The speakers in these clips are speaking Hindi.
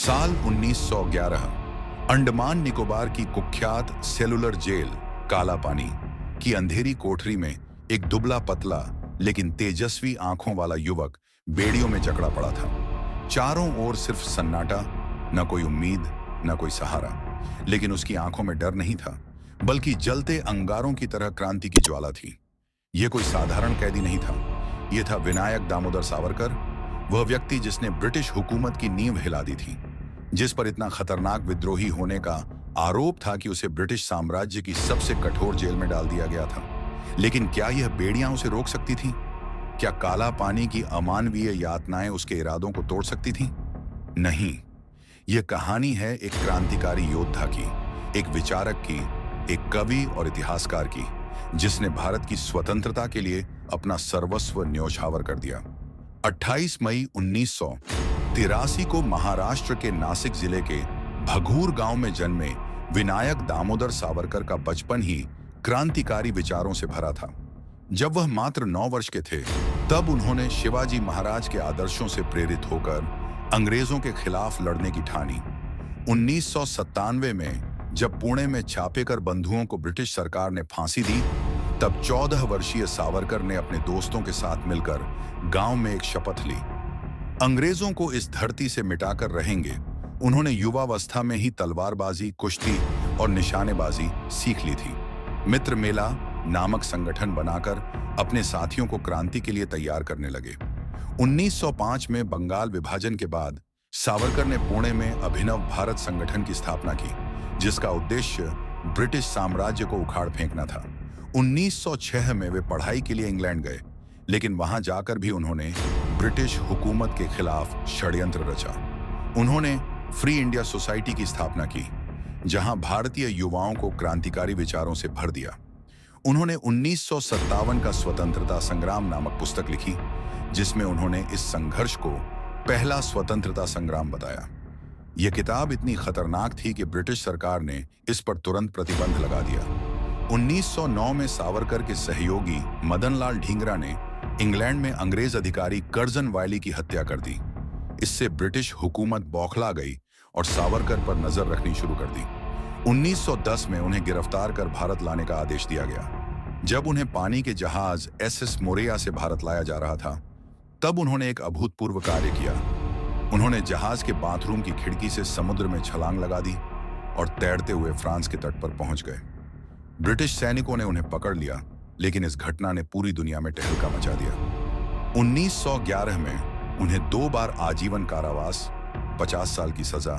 साल 1911 अंडमान निकोबार की कुख्यात सेलुलर जेल काला पानी की अंधेरी कोठरी में एक दुबला पतला लेकिन तेजस्वी आंखों वाला युवक बेड़ियों में जकड़ा पड़ा था। चारों ओर सिर्फ सन्नाटा, न कोई उम्मीद, न कोई सहारा। लेकिन उसकी आंखों में डर नहीं था, बल्कि जलते अंगारों की तरह क्रांति की ज्वाला थी। यह कोई साधारण कैदी नहीं था, यह था विनायक दामोदर सावरकर, वह व्यक्ति जिसने ब्रिटिश हुकूमत की नींव हिला दी थी, जिस पर इतना खतरनाक विद्रोही होने का आरोप था कि उसे ब्रिटिश साम्राज्य की सबसे कठोर जेल में डाल दिया गया था। लेकिन क्या यह बेड़ियां उसे रोक सकती थी? क्या काला पानी की अमानवीय यातनाएं उसके इरादों को तोड़ सकती थी? नहीं। यह कहानी है एक क्रांतिकारी योद्धा की, एक विचारक की, एक कवि और इतिहासकार की, जिसने भारत की स्वतंत्रता के लिए अपना सर्वस्व न्योछावर कर दिया। 28 मई 1983 को महाराष्ट्र के नासिक जिले के भगूर गांव में जन्मे विनायक दामोदर सावरकर का बचपन ही क्रांतिकारी विचारों से भरा था। जब वह मात्र 9 वर्ष के थे, तब उन्होंने शिवाजी महाराज के आदर्शों से प्रेरित होकर अंग्रेजों के खिलाफ लड़ने की ठानी। 1997 में जब पुणे में छापेकर बंधुओं को ब्रिटिश सरकार ने फांसी दी, तब 14 वर्षीय सावरकर ने अपने दोस्तों के साथ मिलकर गांव में एक शपथ ली। अंग्रेजों को इस धरती से मिटाकर रहेंगे। उन्होंने युवावस्था में ही तलवारबाजी, कुश्ती और निशानेबाजी सीख ली थी। मित्र मेला नामक संगठन बनाकर अपने साथियों को क्रांति के लिए तैयार करने लगे। 1905 में बंगाल विभाजन के बाद सावरकर ने पुणे में अभिनव भारत संगठन की स्थापना की, जिसका उद्देश्य ब्रिटिश साम्राज्य को उखाड़ फेंकना था। 1906 में वे पढ़ाई के लिए इंग्लैंड गए, लेकिन वहां जाकर भी उन्होंने ब्रिटिश हुकूमत के खिलाफ षड्यंत्र रचा। उन्होंने फ्री इंडिया सोसाइटी की स्थापना की, जहां भारतीय युवाओं को क्रांतिकारी विचारों से भर दिया। उन्होंने 1957 का स्वतंत्रता संग्राम नामक पुस्तक लिखी, जिसमें उन्होंने इस संघर्ष को पहला स्वतंत्रता संग्राम बताया। यह किताब इतनी खतरनाक थी कि ब्रिटिश सरकार ने इस पर तुरंत प्रतिबंध लगा दिया। 1909 में सावरकर के सहयोगी मदन लाल ढींगरा ने इंग्लैंड में अंग्रेज अधिकारी कर्जन वायली की हत्या कर दी। इससे ब्रिटिश हुकूमत बौखला गई और सावरकर पर नजर रखनी शुरू कर दी। 1910 में उन्हें गिरफ्तार कर भारत लाने का आदेश दिया गया। जब उन्हें पानी के जहाज SS मोरेया से भारत लाया जा रहा था, तब उन्होंने एक अभूतपूर्व कार्य किया। उन्होंने जहाज के बाथरूम की खिड़की से समुद्र में छलांग लगा दी और तैरते हुए फ्रांस के तट पर पहुंच गए। ब्रिटिश सैनिकों ने उन्हें पकड़ लिया, लेकिन इस घटना ने पूरी दुनिया में तहलका मचा दिया। 1911 में उन्हें 2 बार आजीवन कारावास, 50 साल की सजा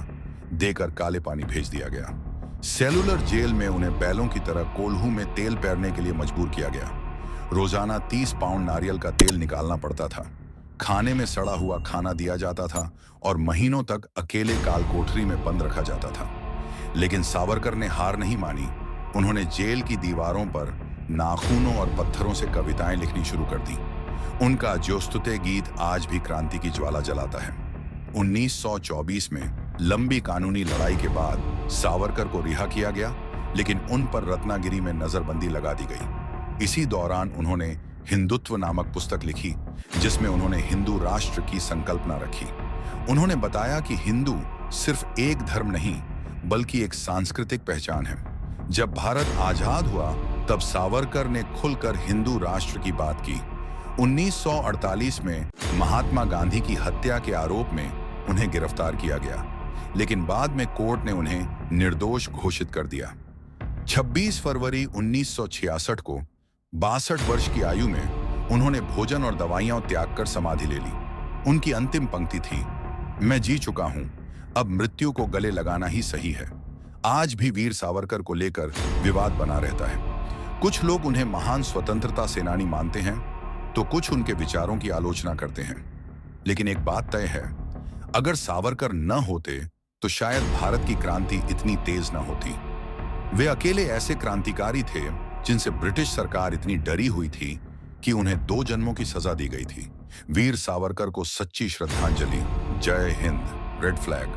देकर काले पानी भेज दिया गया। सेलुलर जेल में उन्हें बैलों की तरह कोल्हू में तेल पेरने के लिए मजबूर किया गया। रोजाना 30 पाउंड नारियल का तेल निकालना पड़ता था। खाने में सड़ा हुआ खाना दिया जाता था और महीनों तक अकेले काल कोठरी में बंद रखा जाता था। लेकिन सावरकर ने हार नहीं मानी। उन्होंने जेल की दीवारों पर नाखूनों और पत्थरों से कविताएं लिखनी शुरू कर दी। उनका जोस्तुते गीत आज भी क्रांति की ज्वाला जलाता है। 1924 में लंबी कानूनी लड़ाई के बाद सावरकर को रिहा किया गया, लेकिन उन पर रत्नागिरी में नजरबंदी लगा दी गई। इसी दौरान उन्होंने हिंदुत्व नामक पुस्तक लिखी, जिसमें उन्होंने हिंदू राष्ट्र की संकल्पना रखी। उन्होंने बताया कि हिंदू सिर्फ एक धर्म नहीं, बल्कि एक सांस्कृतिक पहचान है। जब भारत आजाद हुआ, तब सावरकर ने खुलकर हिंदू राष्ट्र की बात की। 1948 में महात्मा गांधी की हत्या के आरोप में उन्हें गिरफ्तार किया गया, लेकिन बाद में कोर्ट ने उन्हें निर्दोष घोषित कर दिया। 26 फरवरी 1966 को 62 वर्ष की आयु में उन्होंने भोजन और दवाइयां त्याग कर समाधि ले ली। उनकी अंतिम पंक्ति थी, मैं जी चुका हूं, अब मृत्यु को गले लगाना ही सही है। आज भी वीर सावरकर को लेकर विवाद बना रहता है। कुछ लोग उन्हें महान स्वतंत्रता सेनानी मानते हैं, तो कुछ उनके विचारों की आलोचना करते हैं। लेकिन एक बात तय है, अगर सावरकर न होते तो शायद भारत की क्रांति इतनी तेज न होती। वे अकेले ऐसे क्रांतिकारी थे जिनसे ब्रिटिश सरकार इतनी डरी हुई थी कि उन्हें 2 जन्मों की सजा दी गई थी। वीर सावरकर को सच्ची श्रद्धांजलि। जय हिंद। Red flag.